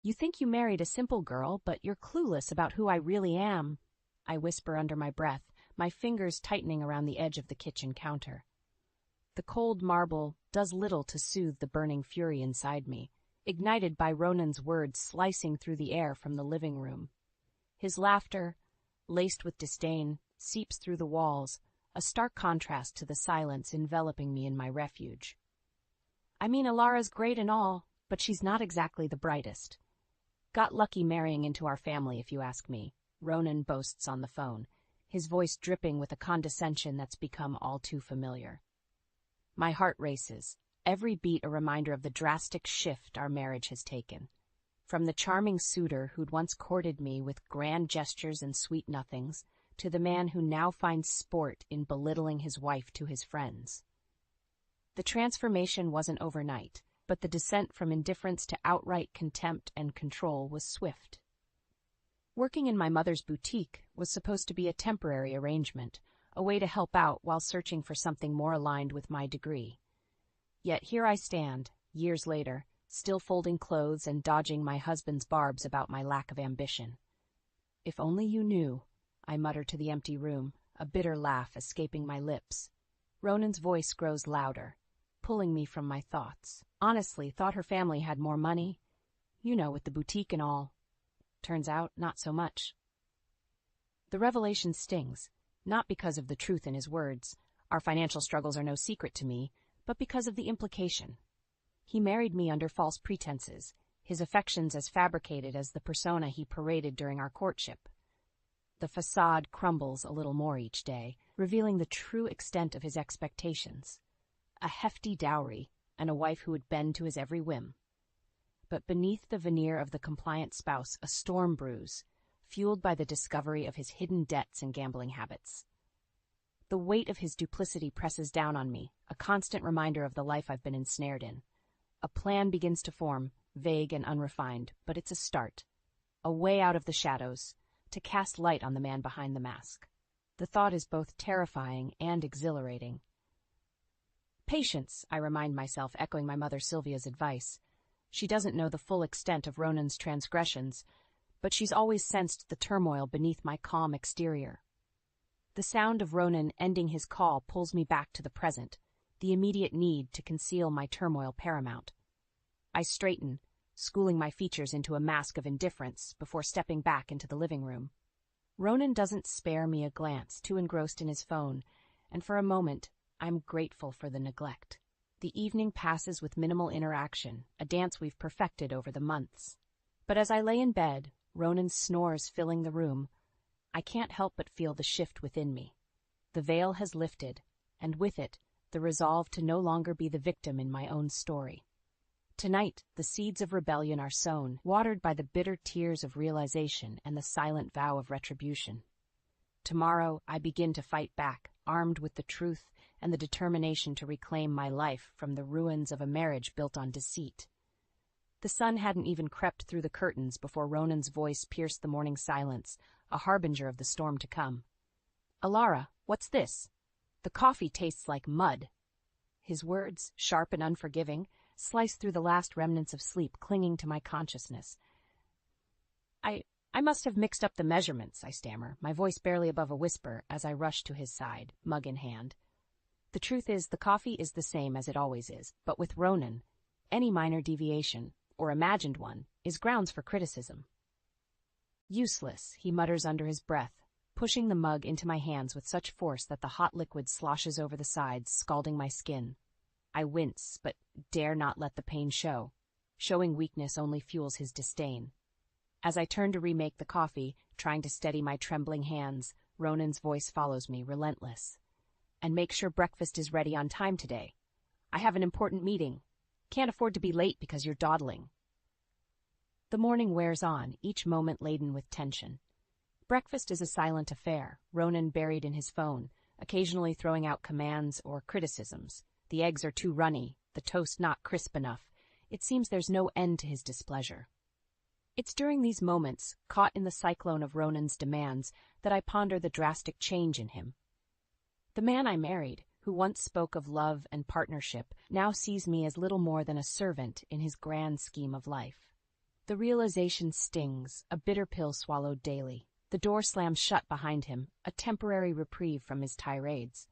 You think you married a simple girl, but you're clueless about who I really am, I whisper under my breath, my fingers tightening around the edge of the kitchen counter. The cold marble does little to soothe the burning fury inside me, ignited by Ronan's words slicing through the air from the living room. His laughter, laced with disdain, seeps through the walls, a stark contrast to the silence enveloping me in my refuge. I mean, Alara's great and all, but she's not exactly the brightest. Got lucky marrying into our family, if you ask me, Ronan boasts on the phone, his voice dripping with a condescension that's become all too familiar. My heart races, every beat a reminder of the drastic shift our marriage has taken. From the charming suitor who'd once courted me with grand gestures and sweet nothings, to the man who now finds sport in belittling his wife to his friends. The transformation wasn't overnight, but the descent from indifference to outright contempt and control was swift. Working in my mother's boutique was supposed to be a temporary arrangement, a way to help out while searching for something more aligned with my degree. Yet here I stand, years later, still folding clothes and dodging my husband's barbs about my lack of ambition. If only you knew, I mutter to the empty room, a bitter laugh escaping my lips. Ronan's voice grows louder, pulling me from my thoughts. Honestly, thought her family had more money. You know, with the boutique and all. Turns out, not so much. The revelation stings, not because of the truth in his words. Our financial struggles are no secret to me, but because of the implication. He married me under false pretenses, his affections as fabricated as the persona he paraded during our courtship. The facade crumbles a little more each day, revealing the true extent of his expectations. A hefty dowry, and a wife who would bend to his every whim. But beneath the veneer of the compliant spouse, a storm brews, fueled by the discovery of his hidden debts and gambling habits. The weight of his duplicity presses down on me, a constant reminder of the life I've been ensnared in. A plan begins to form, vague and unrefined, but it's a start. A way out of the shadows, to cast light on the man behind the mask. The thought is both terrifying and exhilarating. Patience, I remind myself, echoing my mother Sylvia's advice. She doesn't know the full extent of Ronan's transgressions, but she's always sensed the turmoil beneath my calm exterior. The sound of Ronan ending his call pulls me back to the present, the immediate need to conceal my turmoil paramount. I straighten, schooling my features into a mask of indifference before stepping back into the living room. Ronan doesn't spare me a glance, too engrossed in his phone, and for a moment, I'm grateful for the neglect. The evening passes with minimal interaction, a dance we've perfected over the months. But as I lay in bed, Ronan's snores filling the room, I can't help but feel the shift within me. The veil has lifted, and with it, the resolve to no longer be the victim in my own story. Tonight, the seeds of rebellion are sown, watered by the bitter tears of realization and the silent vow of retribution. Tomorrow, I begin to fight back, armed with the truth and the determination to reclaim my life from the ruins of a marriage built on deceit. The sun hadn't even crept through the curtains before Ronan's voice pierced the morning silence, a harbinger of the storm to come. "Alara, what's this? The coffee tastes like mud." His words, sharp and unforgiving, sliced through the last remnants of sleep clinging to my consciousness. I must have mixed up the measurements, I stammer, my voice barely above a whisper as I rush to his side, mug in hand. The truth is, the coffee is the same as it always is, but with Ronan, any minor deviation, or imagined one, is grounds for criticism. "Useless," he mutters under his breath, pushing the mug into my hands with such force that the hot liquid sloshes over the sides, scalding my skin. I wince, but dare not let the pain show. Showing weakness only fuels his disdain. As I turn to remake the coffee, trying to steady my trembling hands, Ronan's voice follows me, relentless. "And make sure breakfast is ready on time today. I have an important meeting. Can't afford to be late because you're dawdling." The morning wears on, each moment laden with tension. Breakfast is a silent affair, Ronan buried in his phone, occasionally throwing out commands or criticisms. The eggs are too runny, the toast not crisp enough. It seems there's no end to his displeasure. It's during these moments, caught in the cyclone of Ronan's demands, that I ponder the drastic change in him. The man I married, who once spoke of love and partnership, now sees me as little more than a servant in his grand scheme of life. The realization stings, a bitter pill swallowed daily. The door slams shut behind him, a temporary reprieve from his tirades.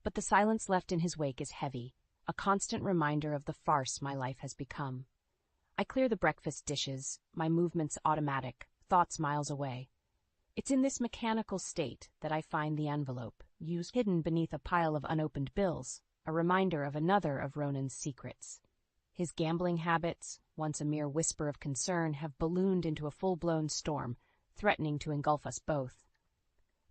But the silence left in his wake is heavy, a constant reminder of the farce my life has become. I clear the breakfast dishes, my movements automatic, thoughts miles away. It's in this mechanical state that I find the envelope, used hidden beneath a pile of unopened bills, a reminder of another of Ronan's secrets. His gambling habits, once a mere whisper of concern, have ballooned into a full-blown storm, threatening to engulf us both.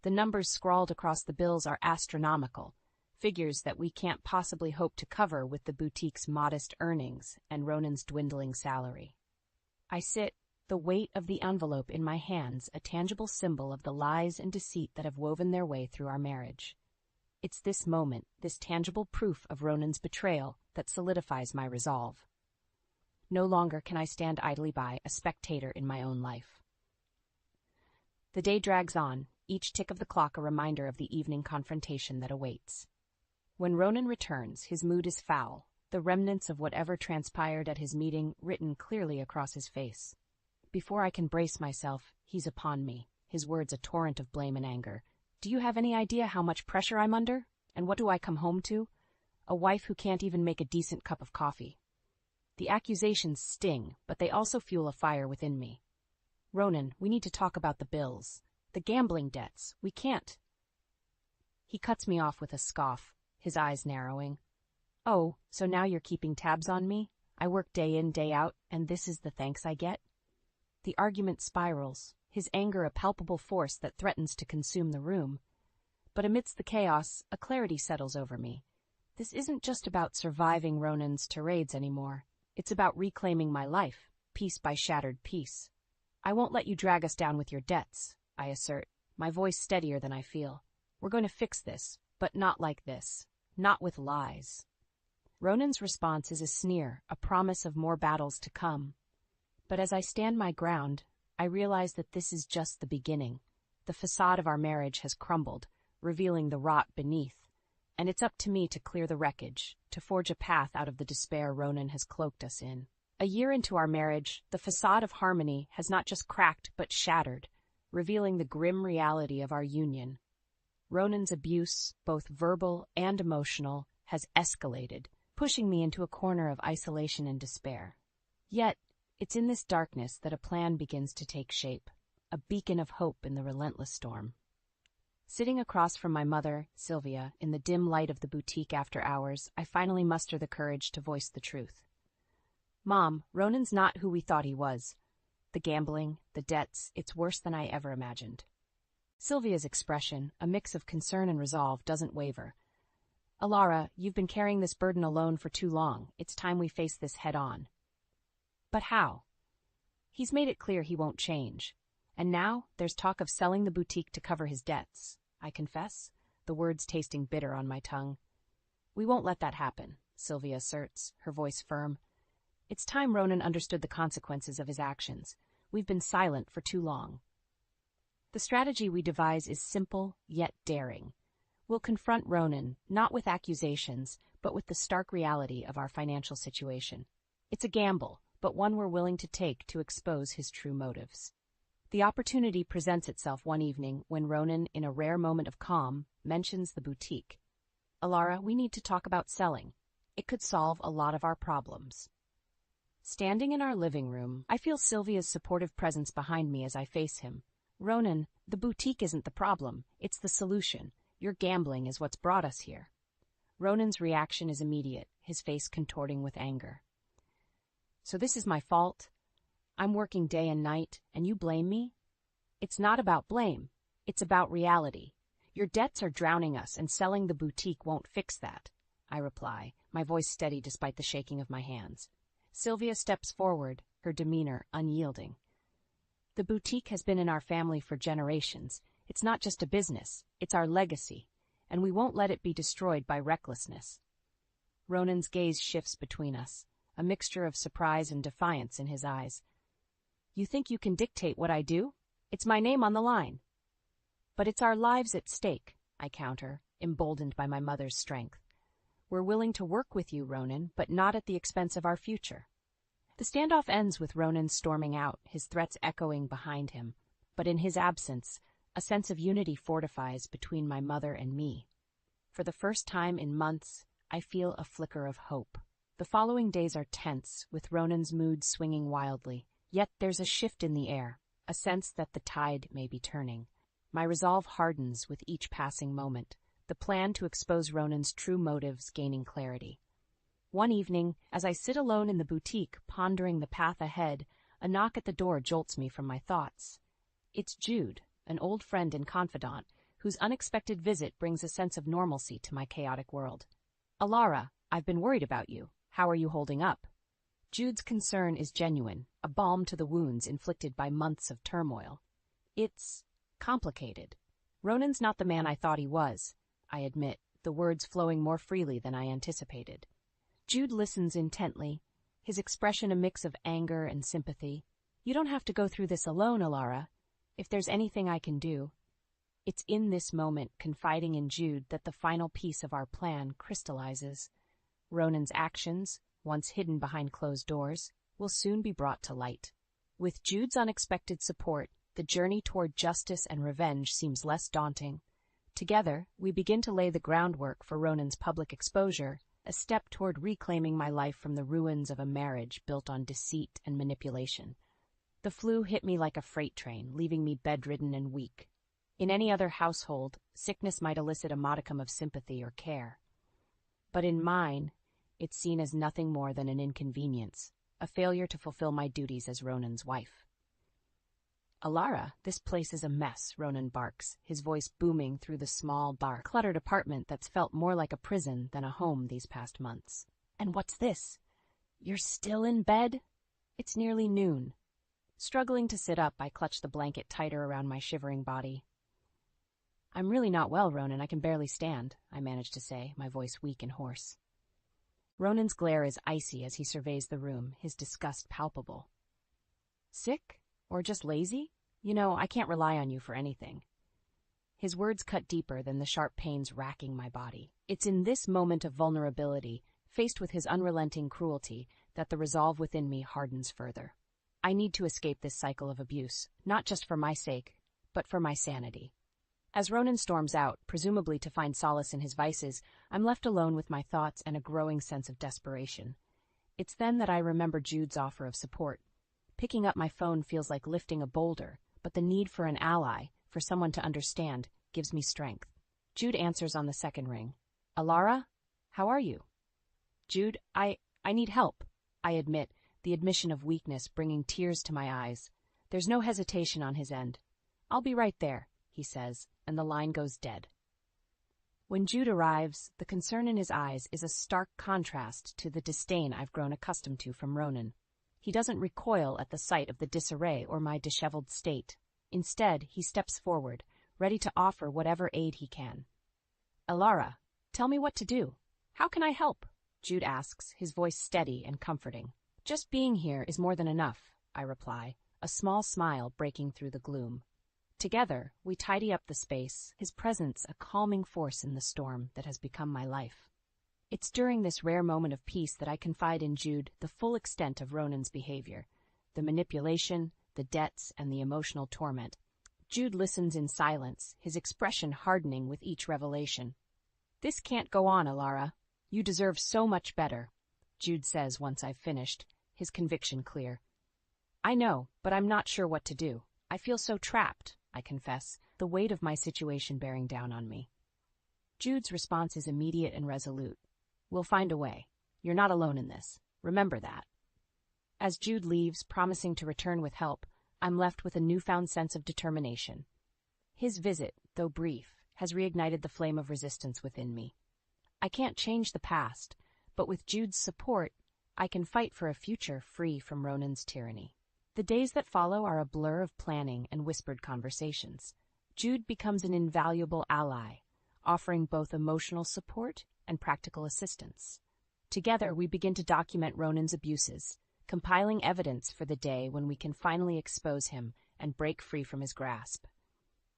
The numbers scrawled across the bills are astronomical, figures that we can't possibly hope to cover with the boutique's modest earnings and Ronan's dwindling salary. I sit, the weight of the envelope in my hands, a tangible symbol of the lies and deceit that have woven their way through our marriage. It's this moment, this tangible proof of Ronan's betrayal, that solidifies my resolve. No longer can I stand idly by, a spectator in my own life. The day drags on, each tick of the clock a reminder of the evening confrontation that awaits. When Ronan returns, his mood is foul, the remnants of whatever transpired at his meeting written clearly across his face. Before I can brace myself, he's upon me, his words a torrent of blame and anger. Do you have any idea how much pressure I'm under? And what do I come home to? A wife who can't even make a decent cup of coffee. The accusations sting, but they also fuel a fire within me. Ronan, we need to talk about the bills. The gambling debts. We can't. He cuts me off with a scoff, his eyes narrowing. Oh, so now you're keeping tabs on me? I work day in, day out, and this is the thanks I get? The argument spirals, his anger a palpable force that threatens to consume the room. But amidst the chaos, a clarity settles over me. This isn't just about surviving Ronan's tirades anymore. It's about reclaiming my life, piece by shattered piece. I won't let you drag us down with your debts, I assert, my voice steadier than I feel. We're going to fix this, but not like this. Not with lies. Ronan's response is a sneer, a promise of more battles to come. But as I stand my ground, I realize that this is just the beginning. The facade of our marriage has crumbled, revealing the rot beneath, and it's up to me to clear the wreckage, to forge a path out of the despair Ronan has cloaked us in. A year into our marriage, the facade of harmony has not just cracked but shattered, revealing the grim reality of our union. Ronan's abuse, both verbal and emotional, has escalated, pushing me into a corner of isolation and despair. Yet, it's in this darkness that a plan begins to take shape, a beacon of hope in the relentless storm. Sitting across from my mother, Sylvia, in the dim light of the boutique after hours, I finally muster the courage to voice the truth. Mom, Ronan's not who we thought he was. The gambling, the debts, it's worse than I ever imagined. Sylvia's expression, a mix of concern and resolve, doesn't waver. Alara, you've been carrying this burden alone for too long. It's time we face this head on. But how? He's made it clear he won't change. And now there's talk of selling the boutique to cover his debts. I confess, the words tasting bitter on my tongue. We won't let that happen, Sylvia asserts, her voice firm. It's time Ronan understood the consequences of his actions. We've been silent for too long. The strategy we devise is simple, yet daring. We'll confront Ronan, not with accusations, but with the stark reality of our financial situation. It's a gamble, but one we're willing to take to expose his true motives. The opportunity presents itself one evening when Ronan, in a rare moment of calm, mentions the boutique. Alara, we need to talk about selling. It could solve a lot of our problems. Standing in our living room, I feel Sylvia's supportive presence behind me as I face him. Ronan, the boutique isn't the problem, it's the solution. Your gambling is what's brought us here. Ronan's reaction is immediate, his face contorting with anger. So this is my fault? I'm working day and night, and you blame me? It's not about blame. It's about reality. Your debts are drowning us, and selling the boutique won't fix that, I reply, my voice steady despite the shaking of my hands. Sylvia steps forward, her demeanor unyielding. The boutique has been in our family for generations. It's not just a business, it's our legacy, and we won't let it be destroyed by recklessness. Ronan's gaze shifts between us, a mixture of surprise and defiance in his eyes. You think you can dictate what I do? It's my name on the line. But it's our lives at stake, I counter, emboldened by my mother's strength. We're willing to work with you, Ronan, but not at the expense of our future. The standoff ends with Ronan storming out, his threats echoing behind him. But in his absence, a sense of unity fortifies between my mother and me. For the first time in months, I feel a flicker of hope. The following days are tense, with Ronan's mood swinging wildly. Yet there's a shift in the air, a sense that the tide may be turning. My resolve hardens with each passing moment, the plan to expose Ronan's true motives gaining clarity. One evening, as I sit alone in the boutique pondering the path ahead, a knock at the door jolts me from my thoughts. It's Jude, an old friend and confidant, whose unexpected visit brings a sense of normalcy to my chaotic world. "Alara, I've been worried about you. How are you holding up?" Jude's concern is genuine, a balm to the wounds inflicted by months of turmoil. "It's complicated. Ronan's not the man I thought he was," I admit, the words flowing more freely than I anticipated. Jude listens intently, his expression a mix of anger and sympathy. "You don't have to go through this alone, Alara. If there's anything I can do..." It's in this moment, confiding in Jude, that the final piece of our plan crystallizes. Ronan's actions, once hidden behind closed doors, will soon be brought to light. With Jude's unexpected support, the journey toward justice and revenge seems less daunting. Together, we begin to lay the groundwork for Ronan's public exposure, a step toward reclaiming my life from the ruins of a marriage built on deceit and manipulation. The flu hit me like a freight train, leaving me bedridden and weak. In any other household, sickness might elicit a modicum of sympathy or care. But in mine, it's seen as nothing more than an inconvenience, a failure to fulfill my duties as Ronan's wife. "Alara, this place is a mess," Ronan barks, his voice booming through the small, dark, cluttered apartment that's felt more like a prison than a home these past months. "And what's this? You're still in bed?" It's nearly noon. Struggling to sit up, I clutch the blanket tighter around my shivering body. "I'm really not well, Ronan. I can barely stand," I manage to say, my voice weak and hoarse. Ronan's glare is icy as he surveys the room, his disgust palpable. "Sick? Or just lazy? You know, I can't rely on you for anything." His words cut deeper than the sharp pains racking my body. It's in this moment of vulnerability, faced with his unrelenting cruelty, that the resolve within me hardens further. I need to escape this cycle of abuse, not just for my sake, but for my sanity. As Ronan storms out, presumably to find solace in his vices, I'm left alone with my thoughts and a growing sense of desperation. It's then that I remember Jude's offer of support. Picking up my phone feels like lifting a boulder, but the need for an ally, for someone to understand, gives me strength. Jude answers on the second ring. "Alara, how are you?" "Jude, I need help," I admit, the admission of weakness bringing tears to my eyes. There's no hesitation on his end. "I'll be right there," he says, and the line goes dead. When Jude arrives, the concern in his eyes is a stark contrast to the disdain I've grown accustomed to from Ronan. He doesn't recoil at the sight of the disarray or my disheveled state. Instead, he steps forward, ready to offer whatever aid he can. "Alara, tell me what to do. How can I help?" Jude asks, his voice steady and comforting. "Just being here is more than enough," I reply, a small smile breaking through the gloom. Together, we tidy up the space, his presence a calming force in the storm that has become my life. It's during this rare moment of peace that I confide in Jude the full extent of Ronan's behavior, the manipulation, the debts, and the emotional torment. Jude listens in silence, his expression hardening with each revelation. "This can't go on, Alara. You deserve so much better," Jude says once I've finished, his conviction clear. "I know, but I'm not sure what to do. I feel so trapped," I confess, the weight of my situation bearing down on me. Jude's response is immediate and resolute. "We'll find a way. You're not alone in this. Remember that." As Jude leaves, promising to return with help, I'm left with a newfound sense of determination. His visit, though brief, has reignited the flame of resistance within me. I can't change the past, but with Jude's support, I can fight for a future free from Ronan's tyranny. The days that follow are a blur of planning and whispered conversations. Jude becomes an invaluable ally, offering both emotional support and practical assistance. Together, we begin to document Ronan's abuses, compiling evidence for the day when we can finally expose him and break free from his grasp.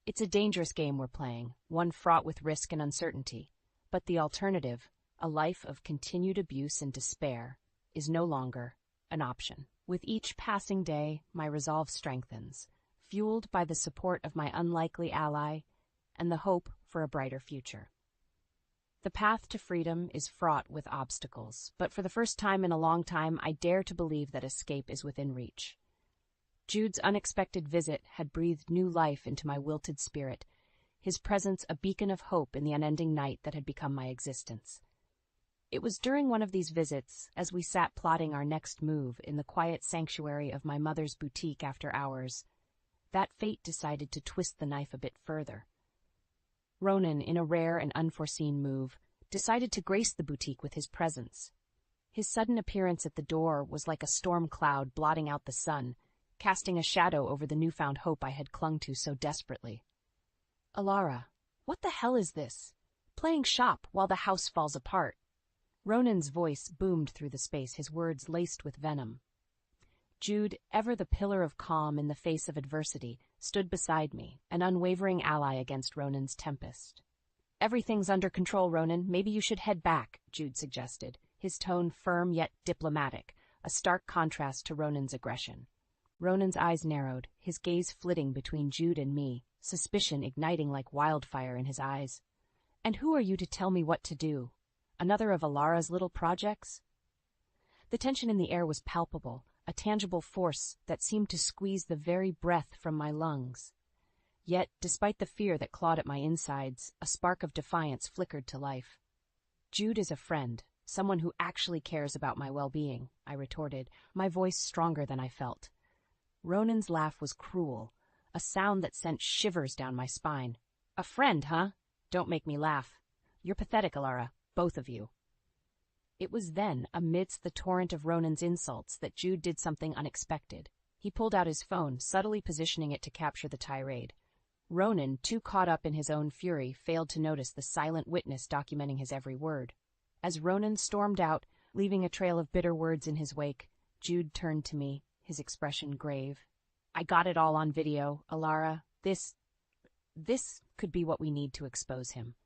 It's a dangerous game we're playing, one fraught with risk and uncertainty, but the alternative, a life of continued abuse and despair, is no longer an option. With each passing day, my resolve strengthens, fueled by the support of my unlikely ally and the hope for a brighter future. The path to freedom is fraught with obstacles, but for the first time in a long time, I dare to believe that escape is within reach. Jude's unexpected visit had breathed new life into my wilted spirit, his presence a beacon of hope in the unending night that had become my existence. It was during one of these visits, as we sat plotting our next move in the quiet sanctuary of my mother's boutique after hours, that fate decided to twist the knife a bit further. Ronan, in a rare and unforeseen move, decided to grace the boutique with his presence. His sudden appearance at the door was like a storm cloud blotting out the sun, casting a shadow over the newfound hope I had clung to so desperately. "Alara, what the hell is this? Playing shop while the house falls apart." Ronan's voice boomed through the space, his words laced with venom. Jude, ever the pillar of calm in the face of adversity, stood beside me, an unwavering ally against Ronan's tempest. "Everything's under control, Ronan. Maybe you should head back," Jude suggested, his tone firm yet diplomatic, a stark contrast to Ronan's aggression. Ronan's eyes narrowed, his gaze flitting between Jude and me, suspicion igniting like wildfire in his eyes. "And who are you to tell me what to do? Another of Alara's little projects?" The tension in the air was palpable, a tangible force that seemed to squeeze the very breath from my lungs. Yet, despite the fear that clawed at my insides, a spark of defiance flickered to life. "Jude is a friend, someone who actually cares about my well-being," I retorted, my voice stronger than I felt. Ronan's laugh was cruel, a sound that sent shivers down my spine. "A friend, huh? Don't make me laugh. You're pathetic, Alara, both of you." It was then, amidst the torrent of Ronan's insults, that Jude did something unexpected. He pulled out his phone, subtly positioning it to capture the tirade. Ronan, too caught up in his own fury, failed to notice the silent witness documenting his every word. As Ronan stormed out, leaving a trail of bitter words in his wake, Jude turned to me, his expression grave. "I got it all on video, Alara. This could be what we need to expose him."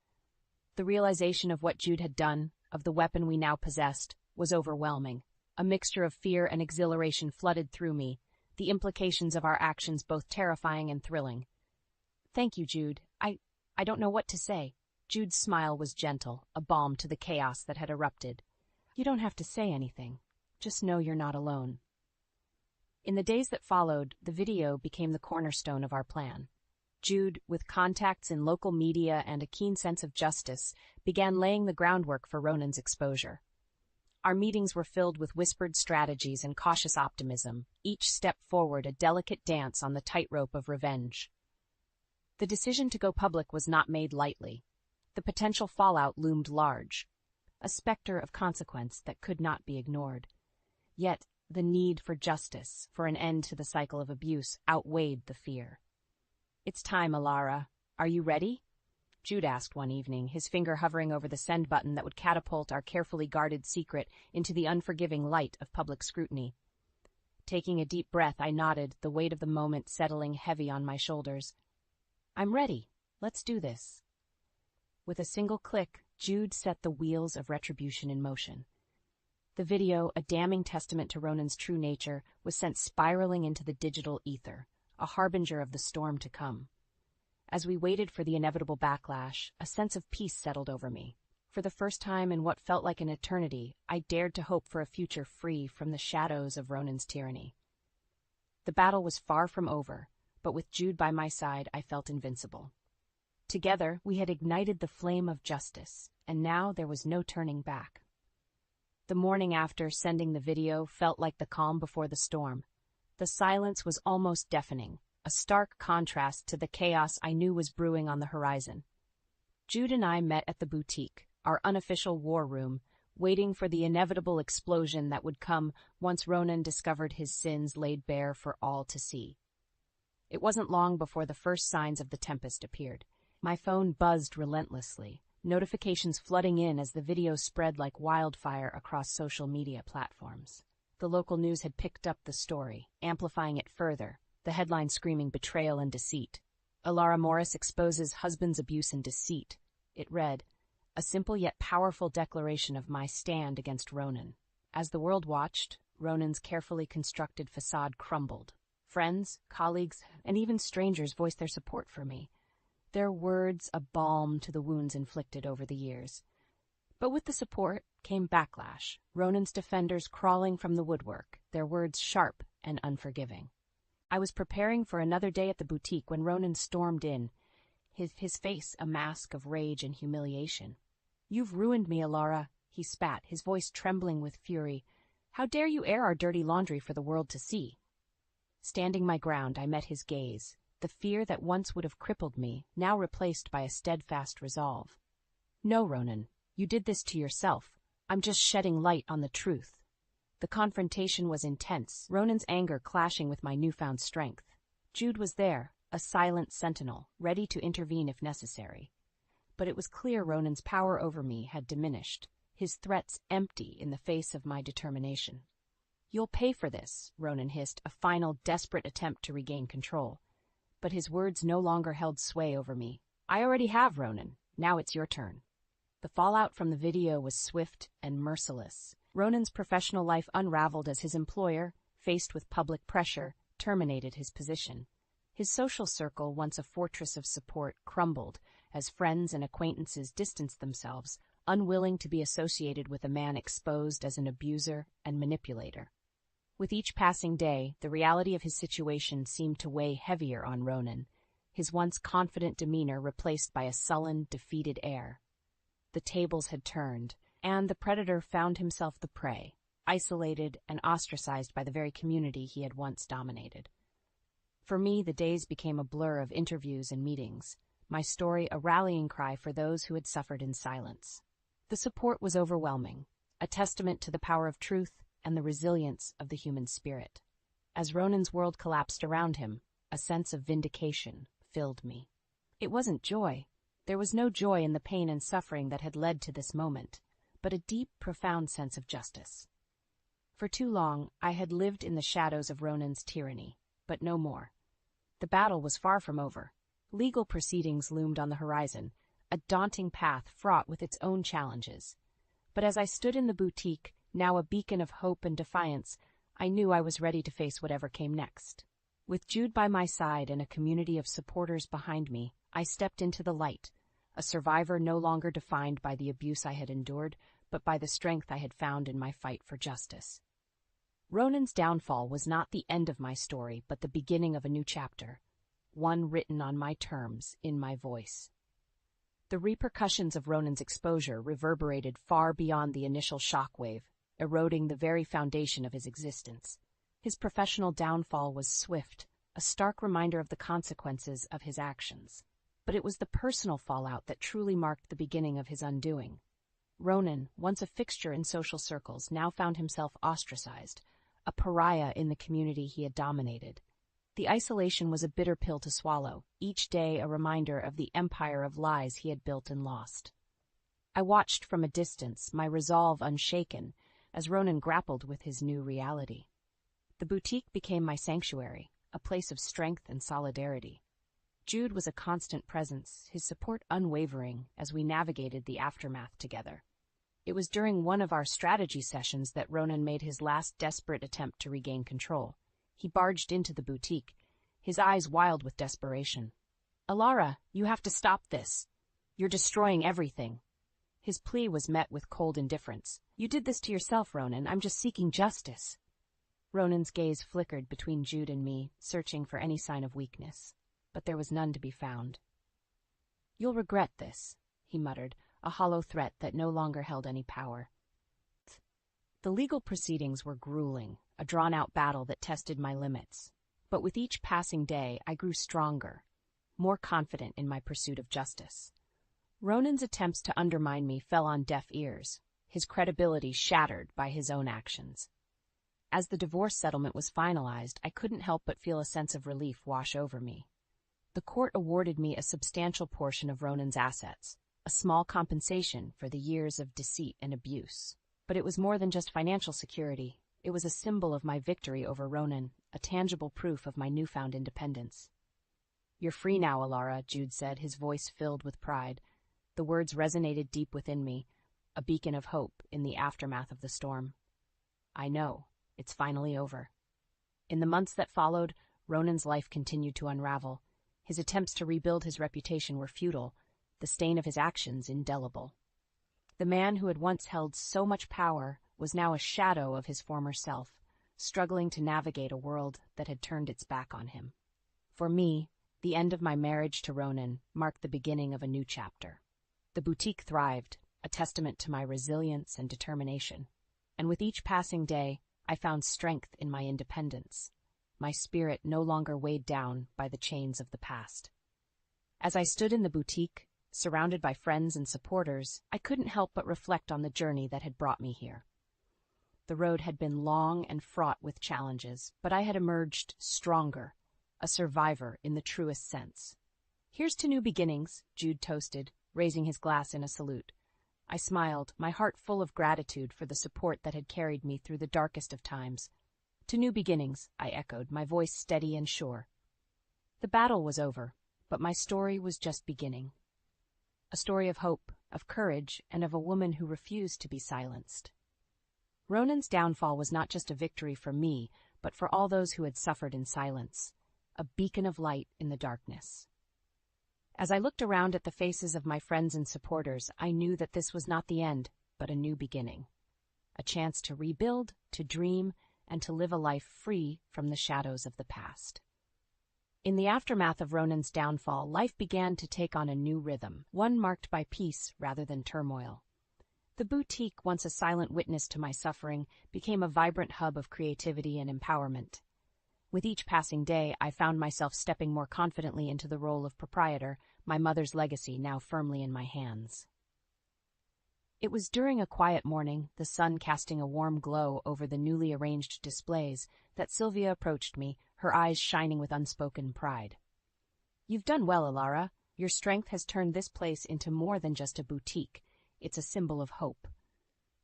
The realization of what Jude had done, of the weapon we now possessed, was overwhelming. A mixture of fear and exhilaration flooded through me, the implications of our actions both terrifying and thrilling. "Thank you, Jude. I don't know what to say." Jude's smile was gentle, a balm to the chaos that had erupted. "You don't have to say anything. Just know you're not alone." In the days that followed, the video became the cornerstone of our plan. Jude, with contacts in local media and a keen sense of justice, began laying the groundwork for Ronan's exposure. Our meetings were filled with whispered strategies and cautious optimism, each step forward a delicate dance on the tightrope of revenge. The decision to go public was not made lightly. The potential fallout loomed large, a specter of consequence that could not be ignored. Yet, the need for justice, for an end to the cycle of abuse, outweighed the fear. "It's time, Alara. Are you ready?" Jude asked one evening, his finger hovering over the send button that would catapult our carefully guarded secret into the unforgiving light of public scrutiny. Taking a deep breath, I nodded, the weight of the moment settling heavy on my shoulders. "I'm ready. Let's do this." With a single click, Jude set the wheels of retribution in motion. The video, a damning testament to Ronan's true nature, was sent spiraling into the digital ether, a harbinger of the storm to come. As we waited for the inevitable backlash, a sense of peace settled over me. For the first time in what felt like an eternity, I dared to hope for a future free from the shadows of Ronan's tyranny. The battle was far from over, but with Jude by my side, I felt invincible. Together, we had ignited the flame of justice, and now there was no turning back. The morning after sending the video felt like the calm before the storm. The silence was almost deafening, a stark contrast to the chaos I knew was brewing on the horizon. Jude and I met at the boutique, our unofficial war room, waiting for the inevitable explosion that would come once Ronan discovered his sins laid bare for all to see. It wasn't long before the first signs of the tempest appeared. My phone buzzed relentlessly, notifications flooding in as the video spread like wildfire across social media platforms. The local news had picked up the story, amplifying it further, the headline screaming betrayal and deceit. Alara Morris exposes husband's abuse and deceit. It read, a simple yet powerful declaration of my stand against Ronan. As the world watched, Ronan's carefully constructed facade crumbled. Friends, colleagues, and even strangers voiced their support for me, their words a balm to the wounds inflicted over the years. But with the support came backlash, Ronan's defenders crawling from the woodwork, their words sharp and unforgiving. I was preparing for another day at the boutique when Ronan stormed in, his face a mask of rage and humiliation. "You've ruined me, Alara," he spat, his voice trembling with fury. "How dare you air our dirty laundry for the world to see?" Standing my ground, I met his gaze, the fear that once would have crippled me, now replaced by a steadfast resolve. "No, Ronan, you did this to yourself. I'm just shedding light on the truth." The confrontation was intense, Ronan's anger clashing with my newfound strength. Jude was there, a silent sentinel, ready to intervene if necessary. But it was clear Ronan's power over me had diminished, his threats empty in the face of my determination. "You'll pay for this," Ronan hissed, a final desperate attempt to regain control. But his words no longer held sway over me. "I already have, Ronan. Now it's your turn." The fallout from the video was swift and merciless. Ronan's professional life unraveled as his employer, faced with public pressure, terminated his position. His social circle, once a fortress of support, crumbled as friends and acquaintances distanced themselves, unwilling to be associated with a man exposed as an abuser and manipulator. With each passing day, the reality of his situation seemed to weigh heavier on Ronan, his once confident demeanor replaced by a sullen, defeated air. The tables had turned, and the predator found himself the prey, isolated and ostracized by the very community he had once dominated. For me, the days became a blur of interviews and meetings, my story a rallying cry for those who had suffered in silence. The support was overwhelming, a testament to the power of truth and the resilience of the human spirit. As Ronan's world collapsed around him, a sense of vindication filled me. It wasn't joy. There was no joy in the pain and suffering that had led to this moment, but a deep, profound sense of justice. For too long, I had lived in the shadows of Ronan's tyranny, but no more. The battle was far from over. Legal proceedings loomed on the horizon, a daunting path fraught with its own challenges. But as I stood in the boutique, now a beacon of hope and defiance, I knew I was ready to face whatever came next. With Jude by my side and a community of supporters behind me, I stepped into the light, a survivor no longer defined by the abuse I had endured, but by the strength I had found in my fight for justice. Ronan's downfall was not the end of my story, but the beginning of a new chapter, one written on my terms, in my voice. The repercussions of Ronan's exposure reverberated far beyond the initial shockwave, eroding the very foundation of his existence. His professional downfall was swift, a stark reminder of the consequences of his actions. But it was the personal fallout that truly marked the beginning of his undoing. Ronan, once a fixture in social circles, now found himself ostracized, a pariah in the community he had dominated. The isolation was a bitter pill to swallow, each day a reminder of the empire of lies he had built and lost. I watched from a distance, my resolve unshaken, as Ronan grappled with his new reality. The boutique became my sanctuary, a place of strength and solidarity. Jude was a constant presence, his support unwavering as we navigated the aftermath together. It was during one of our strategy sessions that Ronan made his last desperate attempt to regain control. He barged into the boutique, his eyes wild with desperation. "Alara, you have to stop this. You're destroying everything." His plea was met with cold indifference. "You did this to yourself, Ronan. I'm just seeking justice." Ronan's gaze flickered between Jude and me, searching for any sign of weakness. But there was none to be found. "You'll regret this," he muttered, a hollow threat that no longer held any power. The legal proceedings were grueling, a drawn-out battle that tested my limits. But with each passing day, I grew stronger, more confident in my pursuit of justice. Ronan's attempts to undermine me fell on deaf ears, his credibility shattered by his own actions. As the divorce settlement was finalized, I couldn't help but feel a sense of relief wash over me. The court awarded me a substantial portion of Ronan's assets, a small compensation for the years of deceit and abuse. But it was more than just financial security. It was a symbol of my victory over Ronan, a tangible proof of my newfound independence. "You're free now, Alara," Jude said, his voice filled with pride. The words resonated deep within me, a beacon of hope in the aftermath of the storm. "I know," It's finally over. In the months that followed, Ronan's life continued to unravel. His attempts to rebuild his reputation were futile, the stain of his actions indelible. The man who had once held so much power was now a shadow of his former self, struggling to navigate a world that had turned its back on him. For me, the end of my marriage to Ronan marked the beginning of a new chapter. The boutique thrived, a testament to my resilience and determination. And with each passing day, I found strength in my independence, my spirit no longer weighed down by the chains of the past. As I stood in the boutique, surrounded by friends and supporters, I couldn't help but reflect on the journey that had brought me here. The road had been long and fraught with challenges, but I had emerged stronger, a survivor in the truest sense. "Here's to new beginnings," Jude toasted, raising his glass in a salute. I smiled, my heart full of gratitude for the support that had carried me through the darkest of times. "To new beginnings," I echoed, my voice steady and sure. The battle was over, but my story was just beginning. A story of hope, of courage, and of a woman who refused to be silenced. Ronan's downfall was not just a victory for me, but for all those who had suffered in silence, a beacon of light in the darkness. As I looked around at the faces of my friends and supporters, I knew that this was not the end, but a new beginning. A chance to rebuild, to dream, and to live a life free from the shadows of the past. In the aftermath of Ronan's downfall, life began to take on a new rhythm, one marked by peace rather than turmoil. The boutique, once a silent witness to my suffering, became a vibrant hub of creativity and empowerment. With each passing day, I found myself stepping more confidently into the role of proprietor, my mother's legacy now firmly in my hands. It was during a quiet morning, the sun casting a warm glow over the newly arranged displays, that Sylvia approached me, her eyes shining with unspoken pride. "You've done well, Alara. Your strength has turned this place into more than just a boutique. It's a symbol of hope."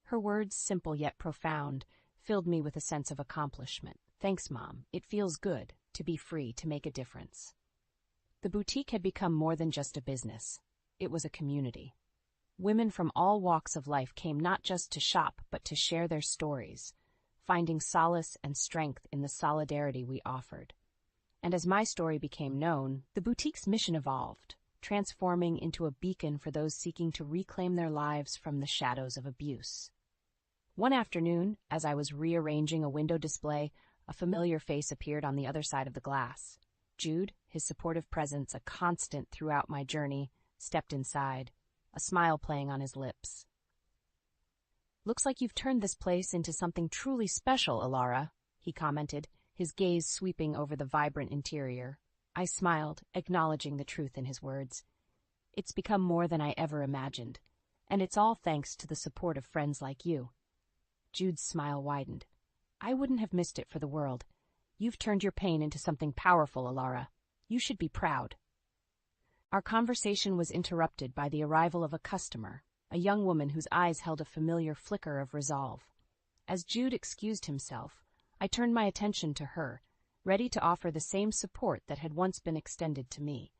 Her words, simple yet profound, filled me with a sense of accomplishment. "Thanks, Mom. It feels good to be free to make a difference." The boutique had become more than just a business. It was a community. Women from all walks of life came not just to shop, but to share their stories, finding solace and strength in the solidarity we offered. And as my story became known, the boutique's mission evolved, transforming into a beacon for those seeking to reclaim their lives from the shadows of abuse. One afternoon, as I was rearranging a window display, a familiar face appeared on the other side of the glass. Jude, his supportive presence a constant throughout my journey, stepped inside, a smile playing on his lips. "Looks like you've turned this place into something truly special, Alara," he commented, his gaze sweeping over the vibrant interior. I smiled, acknowledging the truth in his words. "It's become more than I ever imagined, and it's all thanks to the support of friends like you." Jude's smile widened. "I wouldn't have missed it for the world. You've turned your pain into something powerful, Alara. You should be proud." Our conversation was interrupted by the arrival of a customer, a young woman whose eyes held a familiar flicker of resolve. As Jude excused himself, I turned my attention to her, ready to offer the same support that had once been extended to me.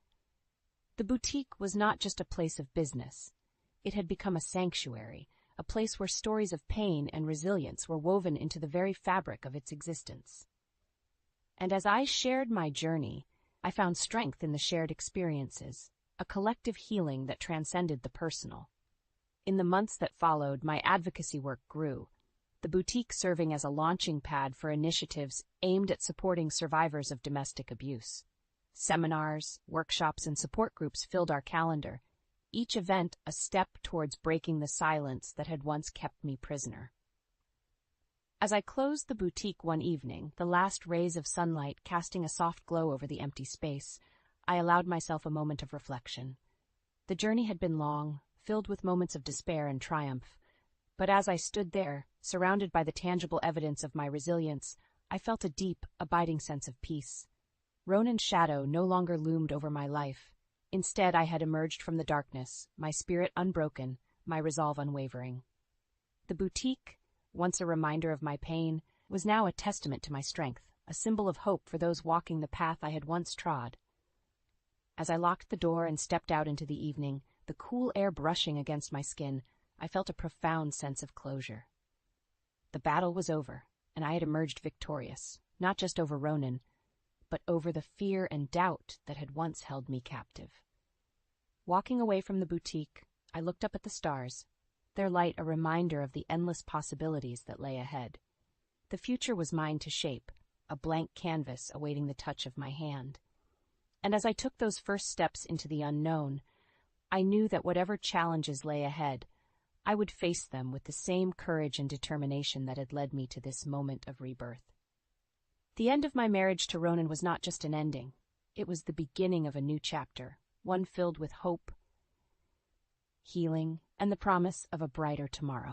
The boutique was not just a place of business. It had become a sanctuary, a place where stories of pain and resilience were woven into the very fabric of its existence. And as I shared my journey, I found strength in the shared experiences, a collective healing that transcended the personal. In the months that followed, my advocacy work grew, the boutique serving as a launching pad for initiatives aimed at supporting survivors of domestic abuse. Seminars, workshops, and support groups filled our calendar, each event a step towards breaking the silence that had once kept me prisoner. As I closed the boutique one evening, the last rays of sunlight casting a soft glow over the empty space, I allowed myself a moment of reflection. The journey had been long, filled with moments of despair and triumph, but as I stood there, surrounded by the tangible evidence of my resilience, I felt a deep, abiding sense of peace. Ronan's shadow no longer loomed over my life. Instead, I had emerged from the darkness, my spirit unbroken, my resolve unwavering. The boutique, once a reminder of my pain, was now a testament to my strength, a symbol of hope for those walking the path I had once trod. As I locked the door and stepped out into the evening, the cool air brushing against my skin, I felt a profound sense of closure. The battle was over, and I had emerged victorious, not just over Ronan, but over the fear and doubt that had once held me captive. Walking away from the boutique, I looked up at the stars, their light a reminder of the endless possibilities that lay ahead. The future was mine to shape, a blank canvas awaiting the touch of my hand. And as I took those first steps into the unknown, I knew that whatever challenges lay ahead, I would face them with the same courage and determination that had led me to this moment of rebirth. The end of my marriage to Ronan was not just an ending. It was the beginning of a new chapter, one filled with hope, healing, and the promise of a brighter tomorrow.